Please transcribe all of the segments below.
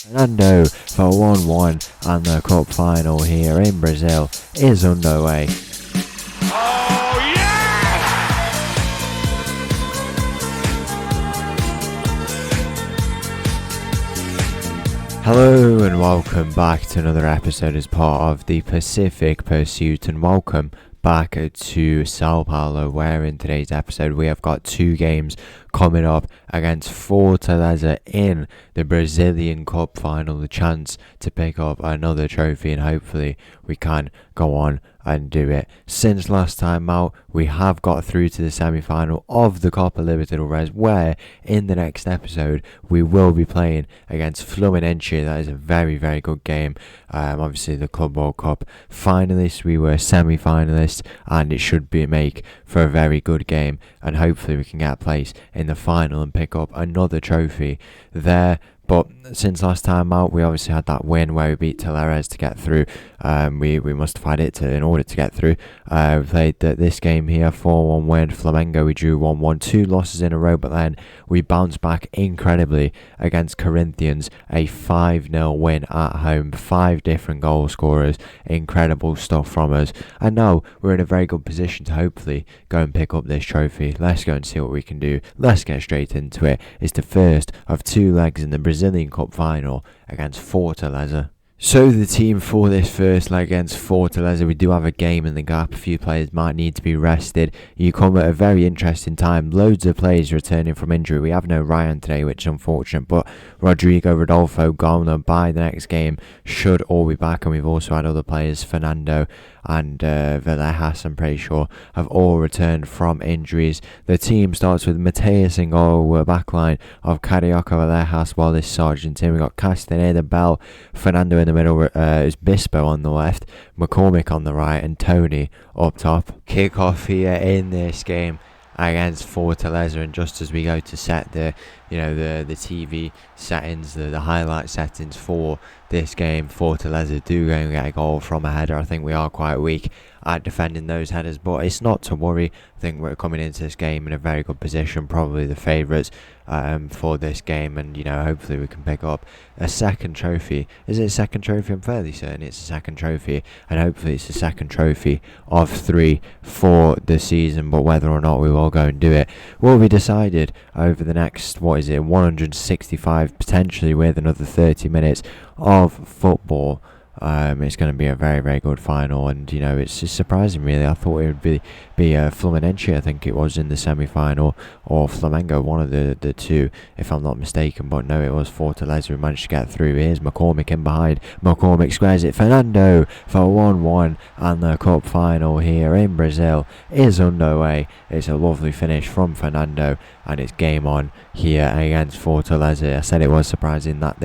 Fernando for 1-1, and the cup final here in Brazil is underway. Oh yes! Hello and welcome back to another episode as part of the Pacific Pursuit, and welcome back to São Paulo, where in today's episode we have got two games coming up against Fortaleza in the Brazilian Cup final, the chance to pick up another trophy, and hopefully we can go on and do it. Since last time out, we have got through to the semi-final of the Copa Libertadores, where in the next episode we will be playing against Fluminense. That is a very, very good game. Obviously the Club World Cup finalists, we were semi-finalists, and it should be make for a very good game, and hopefully we can get a place in the final and pick up another trophy there. But since last time out, we obviously had that win where we beat Talleres to get through. We must have had it in order to get through. We played this game here, 4-1 win. Flamengo, we drew 1-1, 2 losses in a row, but then we bounced back incredibly against Corinthians, a 5-0 win at home, 5 different goal scorers, incredible stuff from us. And now we're in a very good position to hopefully go and pick up this trophy. Let's go and see what we can do. Let's get straight into it. It's the first of 2 legs in the Brazilian Cup final against Fortaleza. So the team for this first leg against Fortaleza, we do have a game in the gap. A few players might need to be rested. You come at a very interesting time. Loads of players returning from injury. We have no Ryan today, which is unfortunate, but Rodrigo, Rodolfo, Gomez by the next game should all be back, and we've also had other players, Fernando and Villejas, I'm pretty sure, have all returned from injuries. The team starts with Mateus in goal, backline of Carioca, Villejas, Wallace, Sargent. We've got Castaneda, Bell, Fernando in the middle, is Bispo on the left, McCormick on the right, and Tony up top. Kick off here in this game against Fortaleza, and just as we go to set the TV settings, the highlight settings for this game, Fortaleza do go and get a goal from a header. I think we are quite weak at defending those headers, but it's not to worry. I think we're coming into this game in a very good position, probably the favourites for this game, and hopefully we can pick up a second trophy. Is it a second trophy? I'm fairly certain it's a second trophy, and hopefully it's the second trophy of 3 for the season, but whether or not we will go and do it will be decided over the next 165, potentially with another 30 minutes of football. It's going to be a very, very good final, and it's just surprising really. I thought it would be Fluminense, I think it was, in the semi-final, or Flamengo, one of the two if I'm not mistaken, but no, it was Fortaleza who managed to get through. Here's McCormick in behind, McCormick squares it, Fernando for 1-1, and the cup final here in Brazil is underway. It's a lovely finish from Fernando, and it's game on here against Fortaleza. I said it was surprising that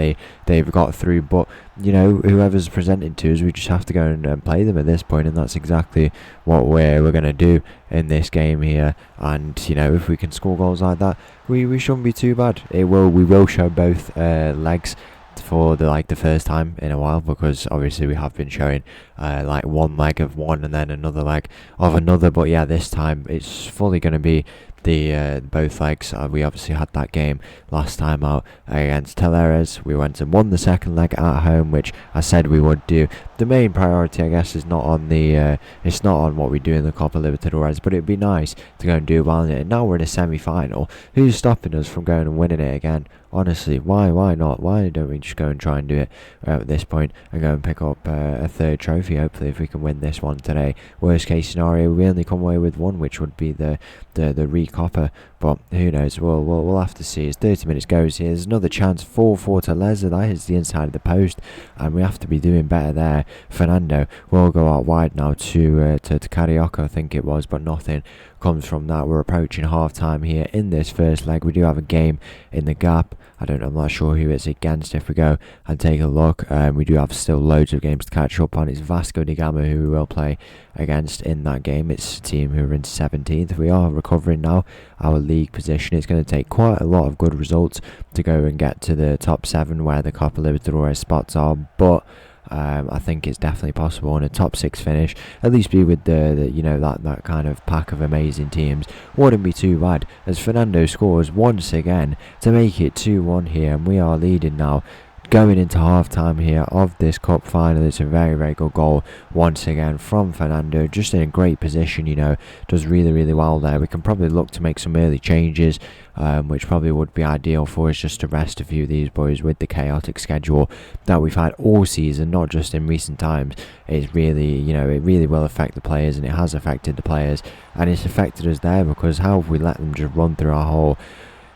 they've got through, but whoever's presented to us, we just have to go and play them at this point, and that's exactly what we're going to do in this game here. And if we can score goals like that, we shouldn't be too bad. We will show both legs for the first time in a while, because obviously we have been showing one leg of one and then another leg of another, but yeah, this time it's fully going to be the both legs. We obviously had that game last time out against Talleres. We went and won the second leg at home, which I said we would do. The main priority, I guess, is not on it's not on what we do in the Copa Libertadores, but it'd be nice to go and do well in it. And now we're in a semi-final. Who's stopping us from going and winning it again? Honestly, why not? Why don't we just go and try and do it at this point and go and pick up a third trophy? Hopefully, if we can win this one today. Worst case scenario, we only come away with one, which would be the recopper. But who knows? We'll have to see. As 30 minutes goes here, there's another chance for Fortaleza. That is the inside of the post, and we have to be doing better there. Fernando will go out wide now to Carioca, I think it was, but nothing comes from that. We're approaching half time here in this first leg. We do have a game in the gap. I'm not sure who it's against. If we go and take a look, we do have still loads of games to catch up on. It's Vasco da Gama who we will play against in that game. It's a team who are in 17th. We are recovering now our league position. It's going to take quite a lot of good results to go and get to the top 7 where the Copa Libertadores spots are, but I think it's definitely possible in a top 6 finish. At least be with that kind of pack of amazing teams. Wouldn't be too bad, as Fernando scores once again to make it 2-1 here, and we are leading now going into half-time here of this cup final. It's a very, very good goal once again from Fernando, just in a great position, does really, really well there. We can probably look to make some early changes, which probably would be ideal for us, just to rest a few of these boys with the chaotic schedule that we've had all season, not just in recent times. It's really, it really will affect the players, and it has affected the players, and it's affected us there, because how have we let them just run through our whole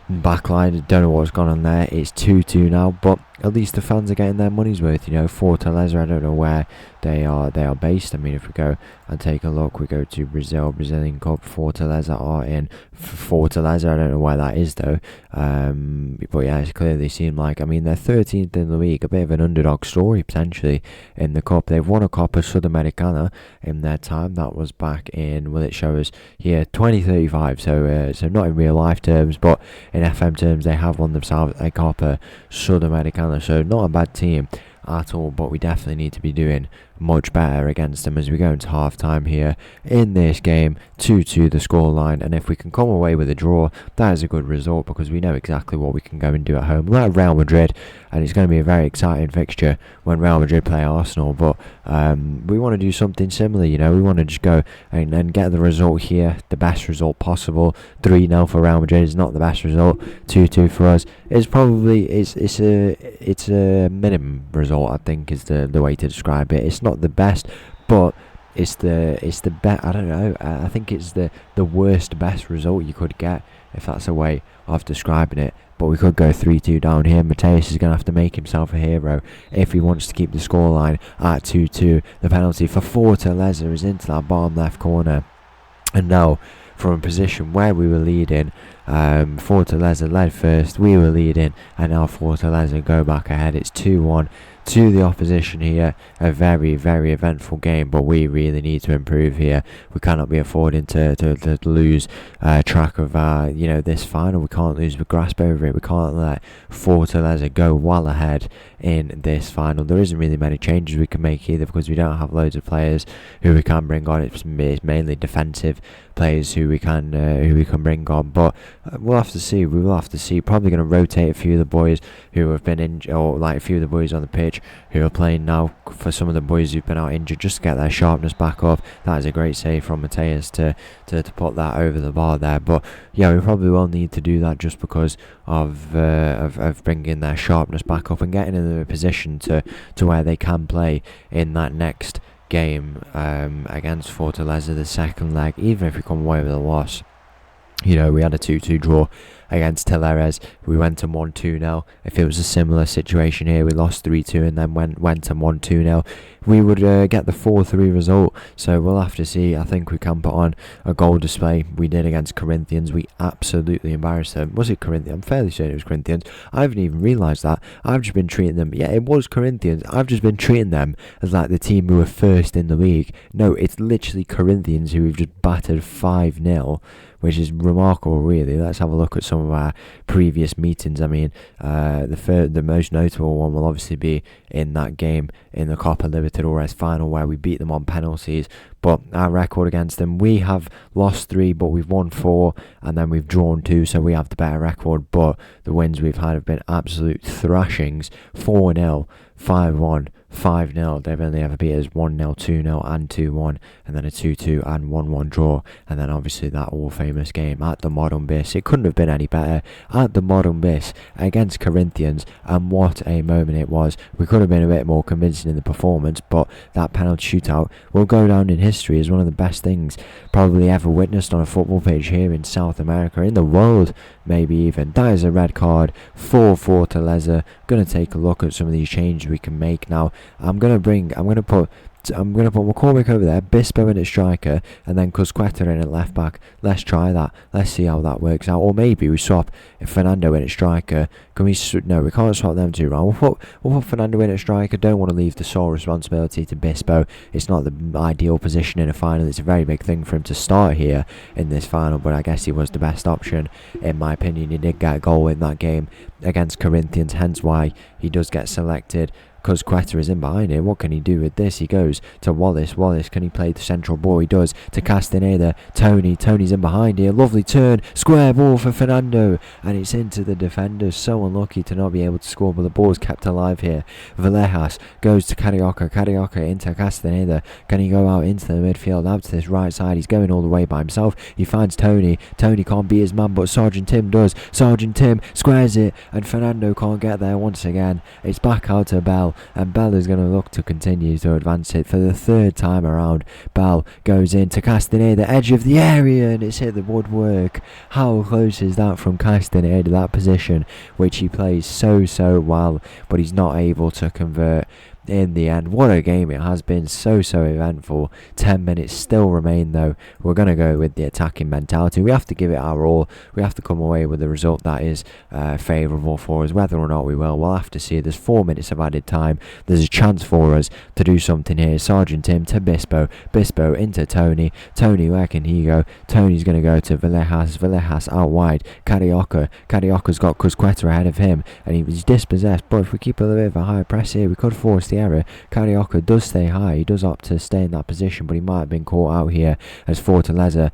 backline? Don't know what's gone on there. It's 2-2 now, but at least the fans are getting their money's worth. Fortaleza, I don't know where they are based. I mean, if we go and take a look, we go to Brazilian Cup. Fortaleza are in Fortaleza. I don't know where that is though. But yeah, it's clearly seemed like, they're 13th in the league, a bit of an underdog story potentially in the cup. They've won a Copa Sudamericana in their time. That was back in, will it show us here, 2035. So not in real life terms, but in FM terms, they have won themselves a Copa Sudamericana. So not a bad team at all, but we definitely need to be doing much better against them as we go into half time here in this game. 2-2 the scoreline, and if we can come away with a draw, that is a good result, because we know exactly what we can go and do at home, like Real Madrid, and it's going to be a very exciting fixture when Real Madrid play Arsenal. But we want to do something similar, we want to just go and get the result here, the best result possible. 3-0 for Real Madrid is not the best result. 2-2 for us is probably it's a minimum result, I think, is the way to describe it. It's not the best, but it's the best. I don't know. I think it's the worst best result you could get, if that's a way of describing it. But we could go 3-2 down here. Mateus is going to have to make himself a hero if he wants to keep the scoreline at 2-2. The penalty for Fortaleza is into that bottom left corner, and now from a position where we were leading, Fortaleza led first, we were leading, and now Fortaleza go back ahead. It's 2-1 to the opposition here. A very, very eventful game, but we really need to improve here. We cannot be affording to lose track of this final. We can't lose the grasp over it. We can't let Fortaleza go well ahead in this final. There isn't really many changes we can make either, because we don't have loads of players who we can bring on. It's mainly defensive players who we can bring on, but we'll have to see. We will have to see. Probably going to rotate a few of the boys who have been injured, or like a few of the boys on the pitch who are playing now, for some of the boys who've been out injured, just to get their sharpness back up. That is a great save from Mateus to put that over the bar there. But yeah, we probably will need to do that, just because of bringing their sharpness back up and getting in a position to where they can play in that next game against Fortaleza, the second leg. Even if we come away with a loss, we had a 2-2 draw against Talleres. We went and won 2-0. If it was a similar situation here, we lost 3-2 and then went and won 2-0, we would get the 4-3 result. So we'll have to see. I think we can put on a goal display. We did against Corinthians. We absolutely embarrassed them. Was it Corinthians? I'm fairly certain it was Corinthians. I haven't even realised that. I've just been treating them, yeah, it was Corinthians. I've just been treating them as like the team who were first in the league. No, it's literally Corinthians who we've just battered 5-0. Which is remarkable, really. Let's have a look at some of our previous meetings. The most notable one will obviously be in that game in the Copa Libertadores final, where we beat them on penalties. But our record against them, we have lost 3, but we've won 4, and then we've drawn 2, so we have the better record. But the wins we've had have been absolute thrashings. 4-0, 5-1, 5-0. They've only ever beat us 1-0, 2-0 and 2-1, and then a 2-2 and 1-1 draw, and then obviously that all famous game at the Modern Bis. It couldn't have been any better at the Modern Bis against Corinthians, and what a moment it was. We could have been a bit more convincing in the performance, but that penalty shootout will go down in history as one of the best things probably ever witnessed on a football pitch here in South America, in the world maybe even. That is a red card for Fortaleza. Going to take a look at some of these changes we can make now. I'm going to put McCormick over there, Bispo in at striker, and then Cusqueta in at left back. Let's try that. Let's see how that works out. Or maybe we swap Fernando in at striker. No, we can't swap them two around. We'll put Fernando in at striker. Don't want to leave the sole responsibility to Bispo. It's not the ideal position in a final. It's a very big thing for him to start here in this final, but I guess he was the best option in my opinion. He did get a goal in that game against Corinthians, hence why he does get selected. Cusqueta is in behind here. What can he do with this? He goes to Wallace. Wallace, can he play the central ball? He does. To Castaneda. Tony's in behind here. Lovely turn. Square ball for Fernando. And it's into the defenders. So unlucky to not be able to score, but the ball's kept alive here. Villejas goes to Carioca. Carioca into Castaneda. Can he go out into the midfield? Out to this right side. He's going all the way by himself. He finds Tony. Tony can't be his man, but Sergeant Tim does. Sergeant Tim squares it, and Fernando can't get there once again. It's back out to Bell, and Bell is going to look to continue to advance it for the third time around. Bell goes in to Castaneda, edge of the area, and it's hit the woodwork. How close is that from Castaneda, that position, which he plays so well, but he's not able to convert in the end. What a game it has been, so eventful. 10 minutes still remain though. We're going to go with the attacking mentality. We have to give it our all. We have to come away with a result that is favourable for us. Whether or not we will, we'll have to see. There's 4 minutes of added time. There's a chance for us to do something here. Sergeant Tim to Bispo. Bispo into Tony. Tony, where can he go? Tony's going to go to Villejas. Villejas out wide. Carioca. Carioca's got Cusqueta ahead of him, and he was dispossessed, but if we keep a little bit of a high press here, we could force the error. Carioca does stay high. He does opt to stay in that position, but he might have been caught out here as Fortaleza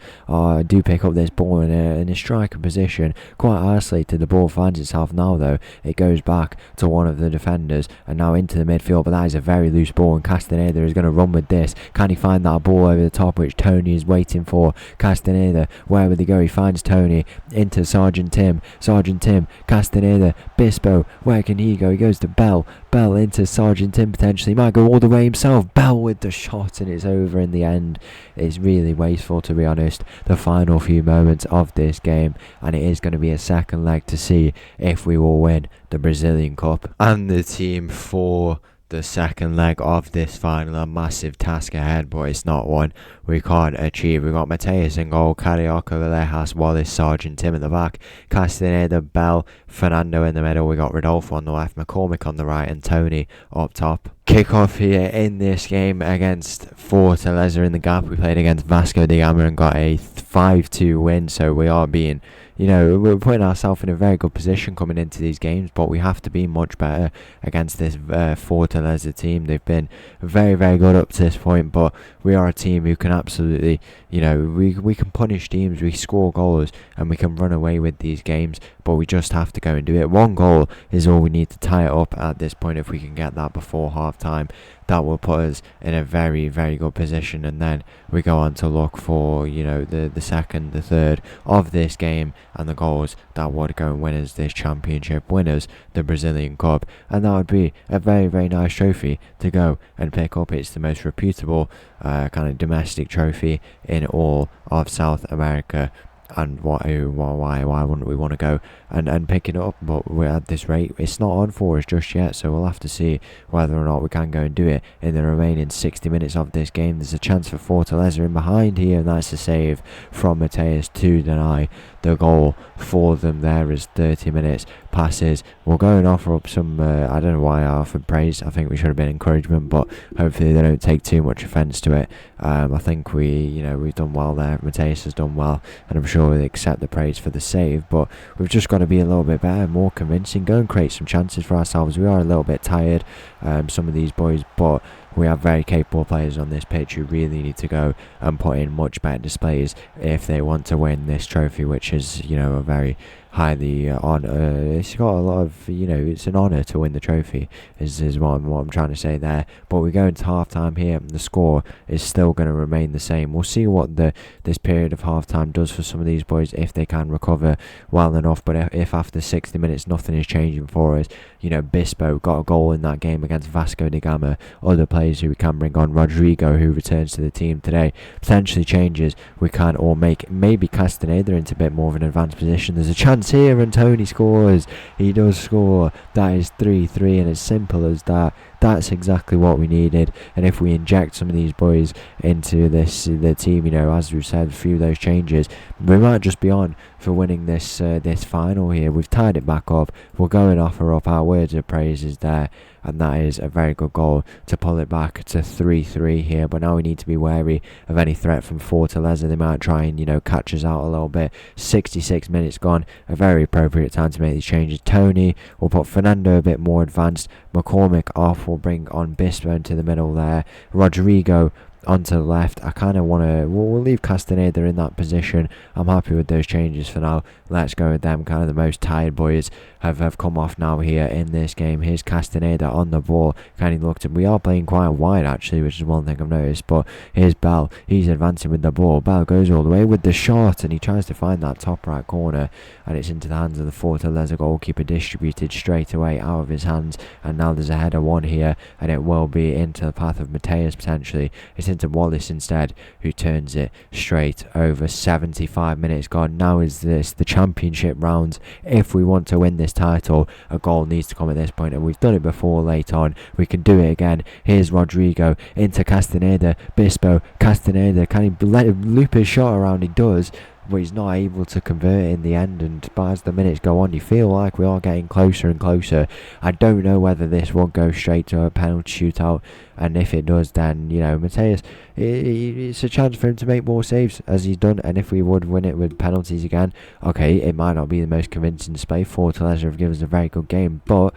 do pick up this ball in a striker position. Quite isolated. The ball finds itself now though. It goes back to one of the defenders and now into the midfield, but that is a very loose ball, and Castaneda is going to run with this. Can he find that ball over the top which Tony is waiting for? Castaneda, where would he go? He finds Tony into Sergeant Tim. Sergeant Tim, Castaneda, Bispo, where can he go? He goes to Bell. Bell into Sergeant Tim potentially. He might go all the way himself. Bell with the shot, and it's over in the end. It's really wasteful, to be honest, the final few moments of this game, and it is going to be a second leg to see if we will win the Brazilian Cup. And the team for the second leg of this final, a massive task ahead, but it's not one we can't achieve. We got Mateus in goal, Carioca, Villejas, Wallace, Sergeant Tim at the back, Castaneda, Bell, Fernando in the middle. We got Rodolfo on the left, McCormick on the right, and Tony up top. Kick off here in this game against Fortaleza in the Gap. We played against Vasco da Gama and got a 5-2 win, so we are being, we're putting ourselves in a very good position coming into these games, but we have to be much better against this Fortaleza team. They've been very good up to this point, but we are a team who can absolutely, we can punish teams, we score goals, and we can run away with these games, but we just have to go and do it. One goal is all we need to tie it up at this point. If we can get that before half time, that will put us in a very good position, and then we go on to look for the second, the third of this game, and the goals that would go and win us this championship, win us the Brazilian Cup, and that would be a very nice trophy to go and pick up. It's the most reputable kind of domestic trophy in all of South America, and why wouldn't we want to go and pick it up? But we're at this rate, it's not on for us just yet, so we'll have to see whether or not we can go and do it in the remaining 60 minutes of this game. There's a chance for Fortaleza in behind here, and that's a save from Mateus to deny the goal for them there as 30 minutes passes. We'll go and offer up some I don't know why I offered praise. I think we should have been encouragement, but hopefully they don't take too much offence to it. I think we've done well there. Mateus has done well, and I'm sure they accept the praise for the save, but we've just got to be a little bit better, more convincing, go and create some chances for ourselves. We are a little bit tired, some of these boys, but we have very capable players on this pitch who really need to go and put in much better displays if they want to win this trophy, which is a very highly it's got a lot of it's an honour to win the trophy is what I'm trying to say there. But we go into half time here, and the score is still going to remain the same. We'll see what this period of half time does for some of these boys, if they can recover well enough. But if after 60 minutes nothing is changing for us, Bispo got a goal in that game against Vasco da Gama, other players who we can bring on, Rodrigo, who returns to the team today, potentially changes we can, or make maybe Castaneda into a bit more of an advanced position. There's a chance here, and Tony scores. He does score. That is 3-3, and as simple as that. That's exactly what we needed. And if we inject some of these boys into the team, as we've said, a few of those changes, we might just be on for winning this final here. We've tied it back up. We'll go and offer up our words of praises there, and that is a very good goal to pull it back to 3-3 here. But now we need to be wary of any threat from Fortaleza. They might try and catch us out a little bit. 66 minutes gone, a very appropriate time to make these changes. Tony will put Fernando a bit more advanced. McCormick off will bring on Bispo into the middle there. Rodrigo onto the left. I kind of want to... We'll leave Castaneda in that position. I'm happy with those changes for now. Let's go with them. Kind of the most tired boys have come off now here in this game. Here's Castaneda on the ball. Kind of looked at... We are playing quite wide, actually, which is one thing I've noticed. But here's Bell. He's advancing with the ball. Bell goes all the way with the shot, and he tries to find that top right corner. And it's into the hands of the Fortaleza goalkeeper, distributed straight away out of his hands. And now there's a header one here, and it will be into the path of Mateus, potentially. It's into Wallace instead, who turns it straight over. 75 minutes gone. Now is this the championship round. If we want to win this title, a goal needs to come at this point, and we've done it before late on. We can do it again. Here's Rodrigo into Castaneda. Bispo, Castaneda, can he let him loop his shot around? He does, but he's not able to convert in the end. And as the minutes go on, you feel like we are getting closer and closer. I don't know whether this will go straight to a penalty shootout, and if it does, then, you know, Mateus, it's a chance for him to make more saves as he's done. And if we would win it with penalties again, okay, it might not be the most convincing display. Fortaleza have given us a very good game, but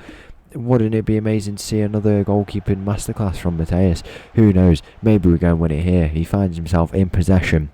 wouldn't it be amazing to see another goalkeeping masterclass from Mateus? Who knows, maybe we go and win it here. He finds himself in possession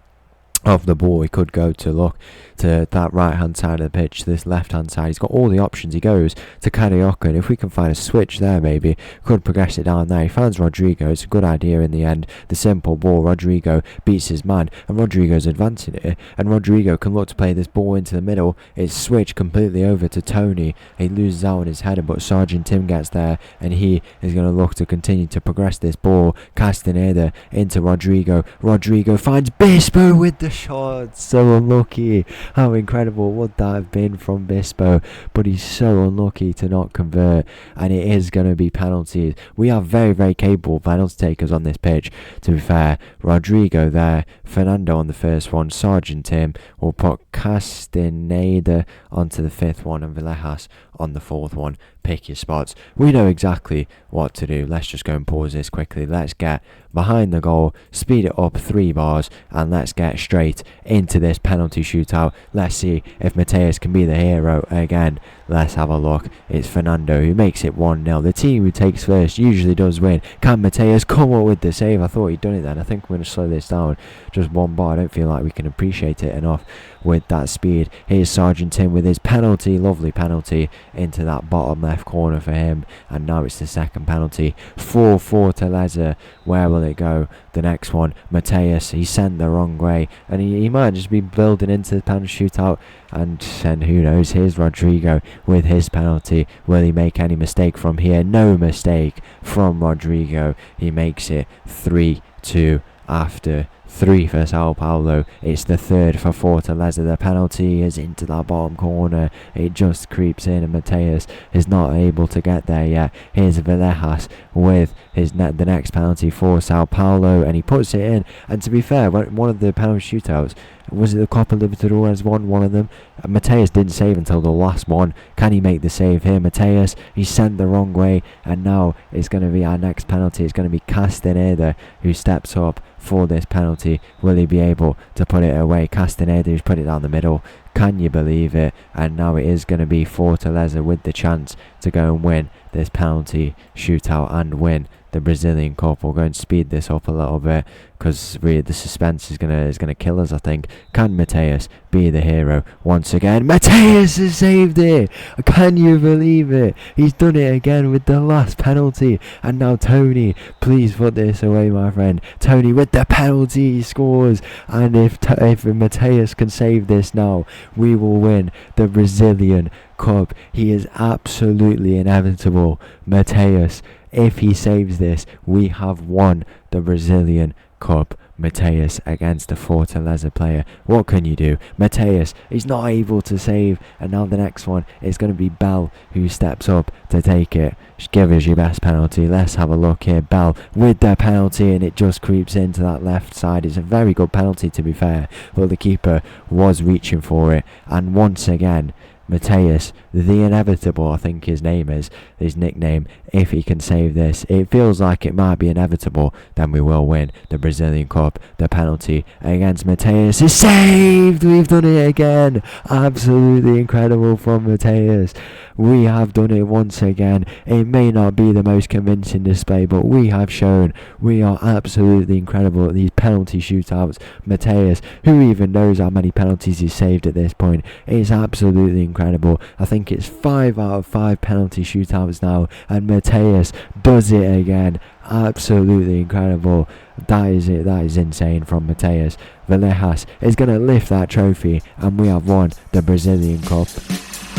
of the ball. He could go to look to that right hand side of the pitch, this left hand side. He's got all the options. He goes to Carioca, and if we can find a switch there, maybe could progress it down there. He finds Rodrigo. It's a good idea in the end. The simple ball, Rodrigo beats his man, and Rodrigo's advancing it, and Rodrigo can look to play this ball into the middle. It's switched completely over to Tony. He loses out on his header, but Sergeant Tim gets there, and he is going to look to continue to progress this ball. Castaneda into Rodrigo. Rodrigo finds Bispo with the shot. So unlucky. How incredible would that have been from Bispo? But he's so unlucky to not convert, and it is going to be penalties. We are very, very capable penalty takers on this pitch, to be fair. Rodrigo there, Fernando on the first one, Sergeant Tim will put Castaneda onto the fifth one, and Villegas on the fourth one. Pick your spots. We know exactly what to do. Let's just go and pause this quickly. Let's get behind the goal, speed it up 3 bars, and let's get straight into this penalty shootout. Let's see if Mateus can be the hero again. Let's have a look. It's Fernando who makes it 1-0. The team who takes first usually does win. Can Mateus come up with the save? I thought he'd done it then. I think we're going to slow this down just 1 bar. I don't feel like we can appreciate it enough with that speed. Here's Sergeant Tim with his penalty. Lovely penalty into that bottom left corner for him. And now it's the second penalty for Fortaleza. Where will it go? The next one, Mateus, he sent the wrong way, and he might just be building into the penalty shootout, and who knows. Here's Rodrigo with his penalty. Will he make any mistake from here? No mistake from Rodrigo. He makes it 3-2 after 3 for São Paulo. It's the third for Fortaleza. The penalty is into that bottom corner. It just creeps in, and Mateus is not able to get there yet. Here's Villegas with the next penalty for São Paulo, and he puts it in. And to be fair, one of the penalty shootouts, was it the Copa Libertadores one of them? Mateus didn't save until the last one. Can he make the save here? Mateus, he sent the wrong way, and now it's going to be our next penalty. It's going to be Castaneda who steps up for this penalty. Will he be able to put it away? Castaneda who's put it down the middle. Can you believe it? And now it is going to be Fortaleza with the chance to go and win this penalty shootout and win the Brazilian Cup. We'll go and speed this up a little bit, because really the suspense is gonna kill us, I think. Can Mateus be the hero once again? Mateus has saved it! Can you believe it? He's done it again with the last penalty. And now Tony, please put this away, my friend. Tony with the penalty, he scores. And if Mateus can save this now, we will win the Brazilian Cup. He is absolutely inevitable. Mateus, if he saves this, we have won the Brazilian Cup. Mateus against the Fortaleza player. What can you do? Mateus, he's not able to save, and now the next one is going to be Bell who steps up to take it. Just give us your best penalty. Let's have a look here. Bell with the penalty, and it just creeps into that left side. It's a very good penalty, to be fair, but the keeper was reaching for it, and once again Mateus, the Inevitable, I think his name is, his nickname. If he can save this, it feels like it might be inevitable, then we will win the Brazilian Cup. The penalty against Mateus is saved! We've done it again! Absolutely incredible from Mateus. We have done it once again. It may not be the most convincing display, but we have shown we are absolutely incredible at these penalty shootouts. Mateus, who even knows how many penalties he's saved at this point, is absolutely incredible. I think it's 5 out of 5 penalty shootouts now, and Mateus does it again. Absolutely incredible. That is it. That is insane from Mateus. Villegas is going to lift that trophy, and we have won the Brazilian Cup.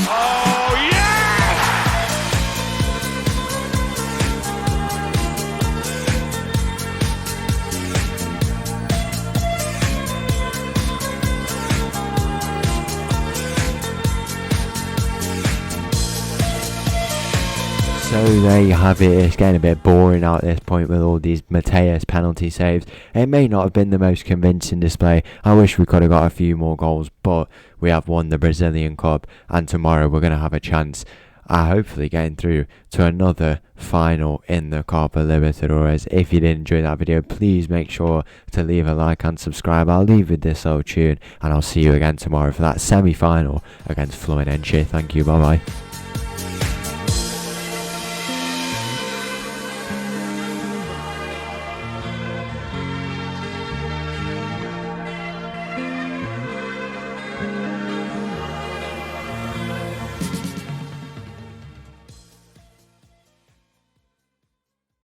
Oh, yeah! So there you have it. It's getting a bit boring at this point with all these Mateus penalty saves. It may not have been the most convincing display. I wish we could have got a few more goals, but we have won the Brazilian Cup, and tomorrow we're going to have a chance at hopefully getting through to another final in the Copa Libertadores. If you did enjoy that video, please make sure to leave a like and subscribe. I'll leave with this little tune, and I'll see you again tomorrow for that semi-final against Fluminense. Thank you, bye bye.